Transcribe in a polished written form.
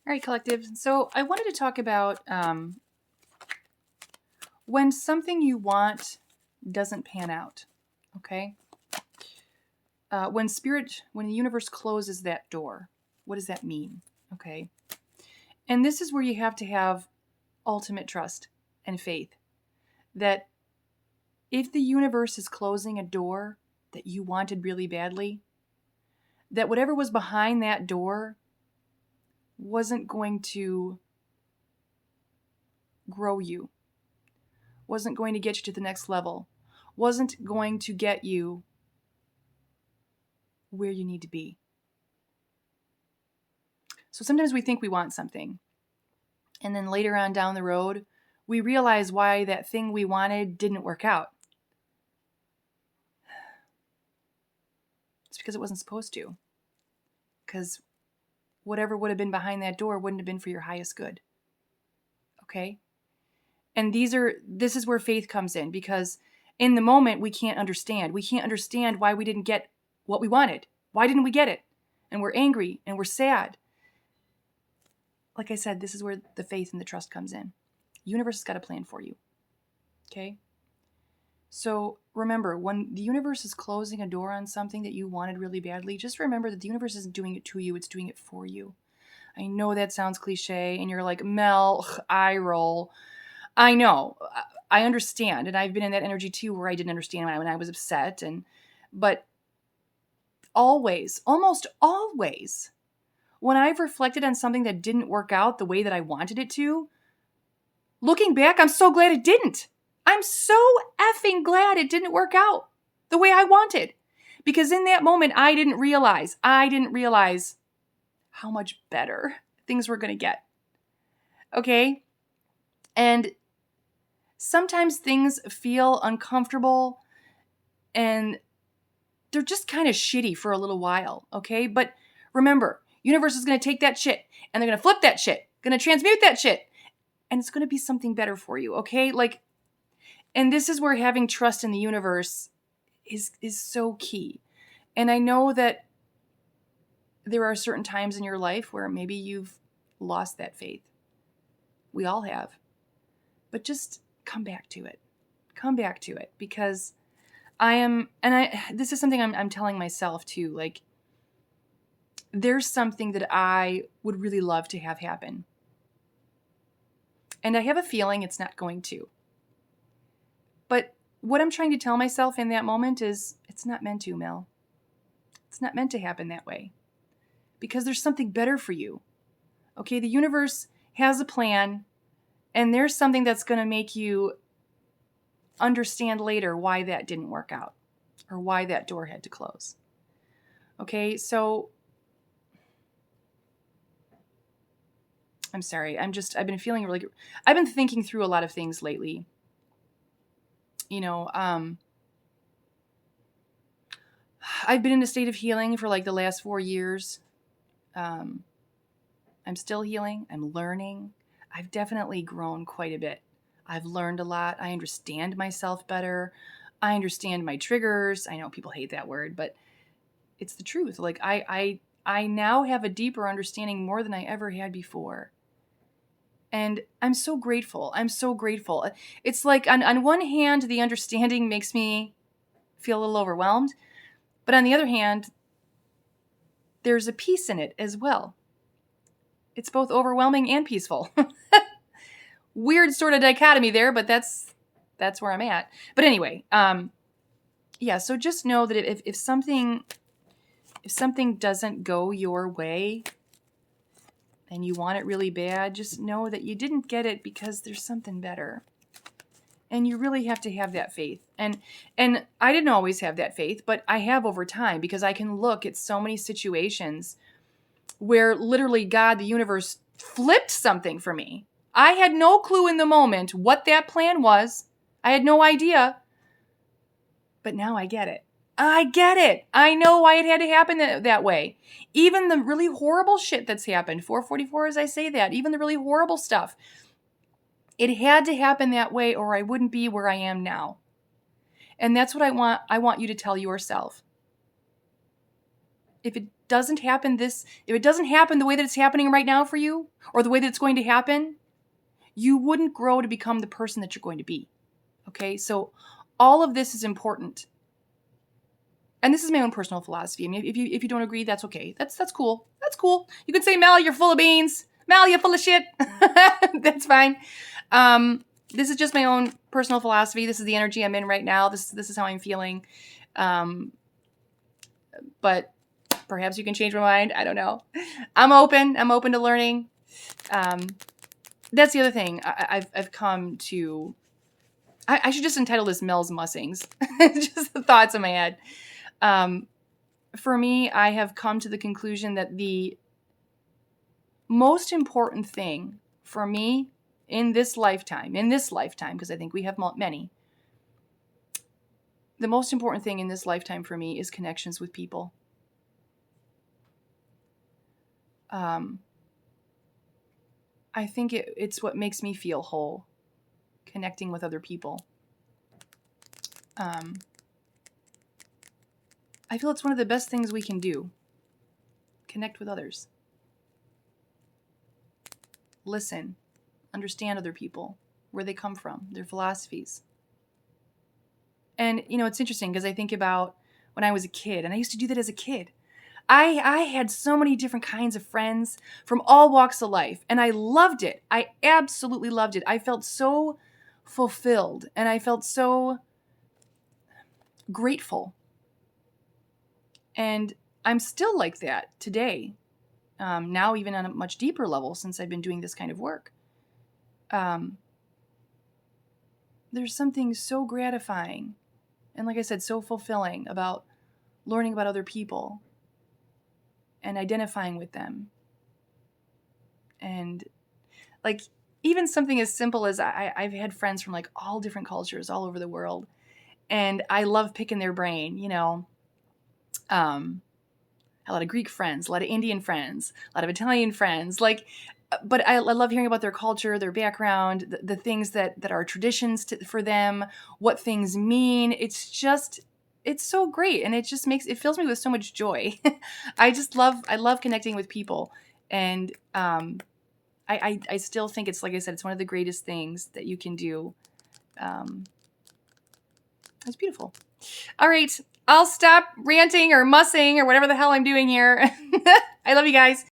All right, collective. So I wanted to talk about when something you want doesn't pan out. Okay. When the universe closes that door, what does that mean? Okay. And this is where you have to have ultimate trust and faith that if the universe is closing a door that you wanted really badly, that whatever was behind that door wasn't going to grow you, wasn't going to get you to the next level, wasn't going to get you where you need to be. So sometimes we think we want something, and then later on down the road, we realize why that thing we wanted didn't work out. It's because it wasn't supposed to. Because whatever would have been behind that door wouldn't have been for your highest good. Okay? And this is where faith comes in, because in the moment we can't understand. We can't understand why we didn't get what we wanted. Why didn't we get it? And we're angry and we're sad. Like I said, this is where the faith and the trust comes in. The universe has got a plan for you. Okay? So remember, when the universe is closing a door on something that you wanted really badly, just remember that the universe isn't doing it to you, it's doing it for you. I know that sounds cliche, and you're like, Mel, eye roll. I know. I understand, and I've been in that energy too, where I didn't understand when I was upset. But always, almost always, when I've reflected on something that didn't work out the way that I wanted it to, looking back, I'm so glad it didn't. I'm so effing glad it didn't work out the way I wanted. Because in that moment, I didn't realize how much better things were going to get. Okay? And sometimes things feel uncomfortable and they're just kind of shitty for a little while, okay? But remember, universe is going to take that shit and they're going to flip that shit, going to transmute that shit, and it's going to be something better for you, okay? And this is where having trust in the universe is so key. And I know that there are certain times in your life where maybe you've lost that faith. We all have. But just come back to it. Come back to it, because this is something I'm telling myself too. Like, there's something that I would really love to have happen. And I have a feeling it's not going to. But what I'm trying to tell myself in that moment is, it's not meant to, Mel. It's not meant to happen that way. Because there's something better for you. Okay, the universe has a plan, and there's something that's going to make you understand later why that didn't work out, or why that door had to close. Okay, so I'm sorry. I've been feeling really good. I've been thinking through a lot of things lately. I've been in a state of healing for like the last 4 years. I'm still healing. I'm learning. I've definitely grown quite a bit. I've learned a lot. I understand myself better. I understand my triggers. I know people hate that word, but it's the truth. Like I now have a deeper understanding, more than I ever had before. And I'm so grateful. I'm so grateful. It's like on one hand, the understanding makes me feel a little overwhelmed. But on the other hand, there's a peace in it as well. It's both overwhelming and peaceful. Weird sort of dichotomy there, but that's where I'm at. But anyway, yeah, so just know that if something doesn't go your way and you want it really bad, just know that you didn't get it because there's something better. And you really have to have that faith. And I didn't always have that faith, but I have over time, because I can look at so many situations where literally God, the universe, flipped something for me. I had no clue in the moment what that plan was. I had no idea. But now I get it. I get it. I know why it had to happen that way. Even the really horrible shit that's happened, 444 as I say that, even the really horrible stuff, it had to happen that way or I wouldn't be where I am now. And that's what I want you to tell yourself. If it doesn't happen the way that it's happening right now for you, or the way that it's going to happen, you wouldn't grow to become the person that you're going to be. Okay? So all of this is important. And this is my own personal philosophy. I mean, if you don't agree, that's okay. That's cool. That's cool. You could say, Mel, you're full of beans. Mel, you're full of shit. That's fine. This is just my own personal philosophy. This is the energy I'm in right now. This is how I'm feeling. But perhaps you can change my mind. I don't know. I'm open. I'm open to learning. That's the other thing I've come to. I should just entitle this Mel's Mussings. Just the thoughts in my head. For me, I have come to the conclusion that the most important thing for me in this lifetime, because I think we have many, the most important thing in this lifetime for me is connections with people. I think it's what makes me feel whole, connecting with other people. I feel it's one of the best things we can do. Connect with others. Listen. Understand other people, where they come from, their philosophies. And, it's interesting because I think about when I was a kid, and I used to do that as a kid. I had so many different kinds of friends from all walks of life, and I loved it. I absolutely loved it. I felt so fulfilled, and I felt so grateful. And I'm still like that today, now even on a much deeper level since I've been doing this kind of work. There's something so gratifying and, like I said, so fulfilling about learning about other people and identifying with them. And like even something as simple as I've had friends from like all different cultures all over the world, and I love picking their brain, a lot of Greek friends, a lot of Indian friends, a lot of Italian friends, but I love hearing about their culture, their background, the things that are traditions for them, what things mean. It's so great. And it fills me with so much joy. I love connecting with people. And I still think it's, like I said, it's one of the greatest things that you can do. It's beautiful. All right. I'll stop ranting or mussing or whatever the hell I'm doing here. I love you guys.